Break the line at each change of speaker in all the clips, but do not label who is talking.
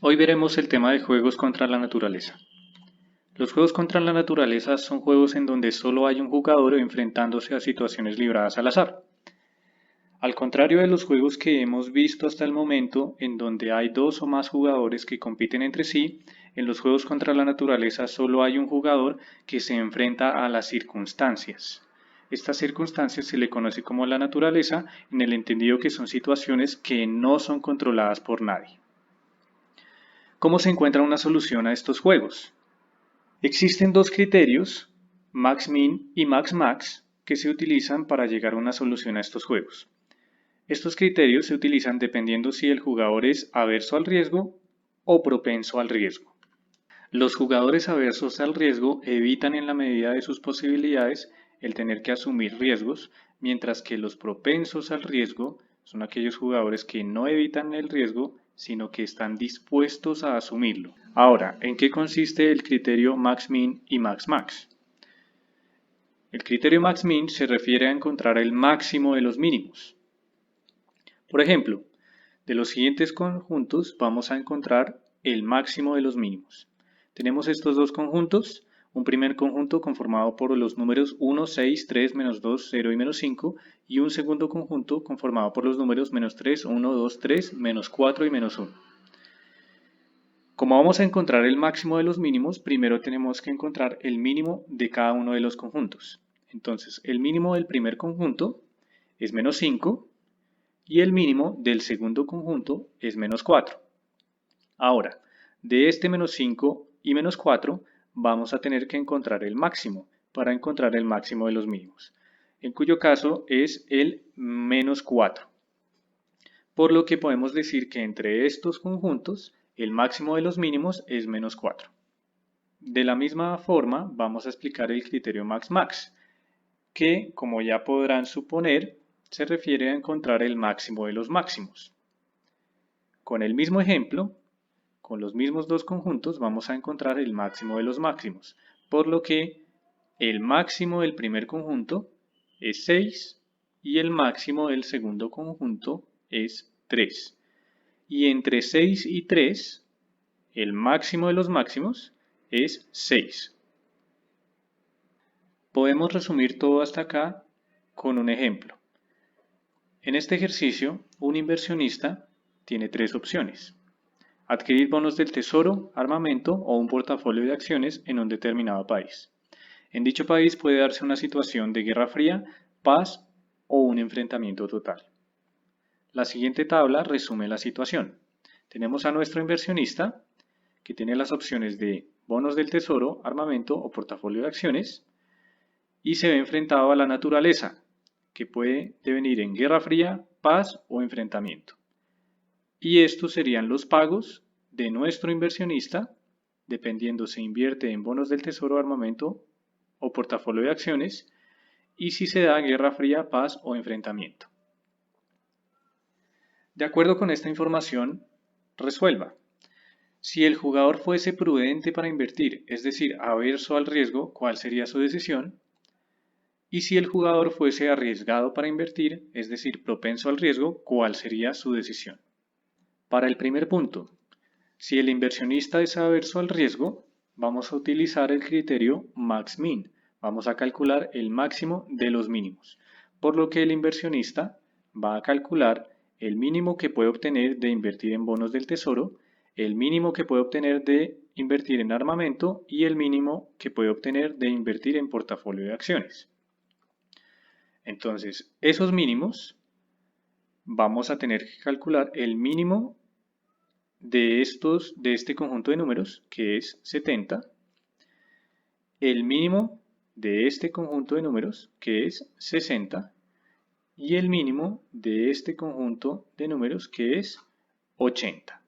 Hoy veremos el tema de juegos contra la naturaleza. Los juegos contra la naturaleza son juegos en donde solo hay un jugador enfrentándose a situaciones libradas al azar. Al contrario de los juegos que hemos visto hasta el momento, en donde hay dos o más jugadores que compiten entre sí, en los juegos contra la naturaleza solo hay un jugador que se enfrenta a las circunstancias. Estas circunstancias se le conoce como la naturaleza en el entendido que son situaciones que no son controladas por nadie. ¿Cómo se encuentra una solución a estos juegos? Existen dos criterios, max-min y max-max, que se utilizan para llegar a una solución a estos juegos. Estos criterios se utilizan dependiendo si el jugador es averso al riesgo o propenso al riesgo. Los jugadores aversos al riesgo evitan en la medida de sus posibilidades el tener que asumir riesgos, mientras que los propensos al riesgo son aquellos jugadores que no evitan el riesgo, sino que están dispuestos a asumirlo. Ahora, ¿en qué consiste el criterio max-min y max-max? El criterio max-min se refiere a encontrar el máximo de los mínimos. Por ejemplo, de los siguientes conjuntos vamos a encontrar el máximo de los mínimos. Tenemos estos dos conjuntos, un primer conjunto conformado por los números 1, 6, 3, menos 2, 0 y menos 5, y un segundo conjunto conformado por los números menos 3, 1, 2, 3, menos 4 y menos 1. Como vamos a encontrar el máximo de los mínimos, primero tenemos que encontrar el mínimo de cada uno de los conjuntos. Entonces, el mínimo del primer conjunto es menos 5 y el mínimo del segundo conjunto es menos 4. Ahora, de este menos 5 y menos 4 vamos a tener que encontrar el máximo para encontrar el máximo de los mínimos, en cuyo caso es el menos 4. Por lo que podemos decir que entre estos conjuntos el máximo de los mínimos es menos 4. De la misma forma vamos a explicar el criterio max-max, que como ya podrán suponer se refiere a encontrar el máximo de los máximos. Con el mismo ejemplo, con los mismos dos conjuntos vamos a encontrar el máximo de los máximos, por lo que el máximo del primer conjunto es 6 y el máximo del segundo conjunto es 3. Y entre 6 y 3, el máximo de los máximos es 6. Podemos resumir todo hasta acá con un ejemplo. En este ejercicio, un inversionista tiene tres opciones: adquirir bonos del tesoro, armamento o un portafolio de acciones en un determinado país. En dicho país puede darse una situación de guerra fría, paz o un enfrentamiento total. La siguiente tabla resume la situación. Tenemos a nuestro inversionista, que tiene las opciones de bonos del tesoro, armamento o portafolio de acciones, y se ve enfrentado a la naturaleza, que puede devenir en guerra fría, paz o enfrentamiento. Y estos serían los pagos de nuestro inversionista, dependiendo si invierte en bonos del tesoro, armamento o portafolio de acciones, y si se da guerra fría, paz o enfrentamiento. De acuerdo con esta información, resuelva. Si el jugador fuese prudente para invertir, es decir, averso al riesgo, ¿cuál sería su decisión? Y si el jugador fuese arriesgado para invertir, es decir, propenso al riesgo, ¿cuál sería su decisión? Para el primer punto, si el inversionista es averso al riesgo, vamos a utilizar el criterio max-min. Vamos a calcular el máximo de los mínimos, por lo que el inversionista va a calcular el mínimo que puede obtener de invertir en bonos del tesoro, el mínimo que puede obtener de invertir en armamento y el mínimo que puede obtener de invertir en portafolio de acciones. Entonces, esos mínimos vamos a tener que calcular el mínimo de este conjunto de números, que es 70, el mínimo de este conjunto de números, que es 60, y el mínimo de este conjunto de números, que es 80.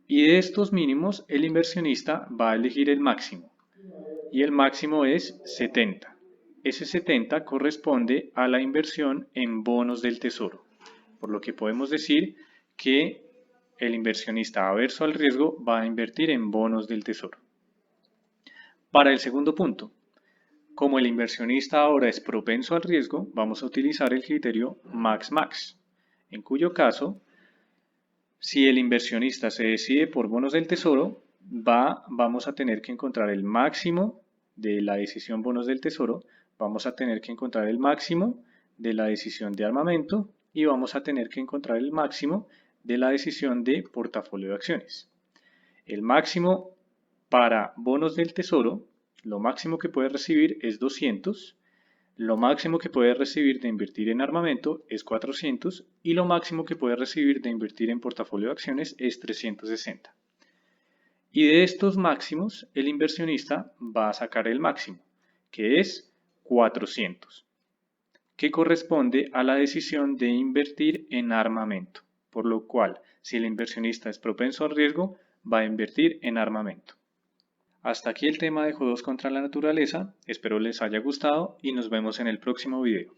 Y de estos mínimos, el inversionista va a elegir el máximo, y el máximo es 70. Ese 70 corresponde a la inversión en bonos del tesoro, por lo que podemos decir que el inversionista averso al riesgo va a invertir en bonos del tesoro. Para el segundo punto, como el inversionista ahora es propenso al riesgo, vamos a utilizar el criterio max-max, en cuyo caso, Si el inversionista se decide por bonos del tesoro, vamos a tener que encontrar el máximo de la decisión bonos del tesoro, vamos a tener que encontrar el máximo de la decisión de armamento y vamos a tener que encontrar el máximo de la decisión de portafolio de acciones. El máximo para bonos del tesoro, lo máximo que puede recibir es 200, lo máximo que puede recibir de invertir en armamento es 400 y lo máximo que puede recibir de invertir en portafolio de acciones es 360. Y de estos máximos, el inversionista va a sacar el máximo, que es 400, que corresponde a la decisión de invertir en armamento, por lo cual, si el inversionista es propenso al riesgo, va a invertir en armamento. Hasta aquí el tema de juegos contra la naturaleza, espero les haya gustado y nos vemos en el próximo video.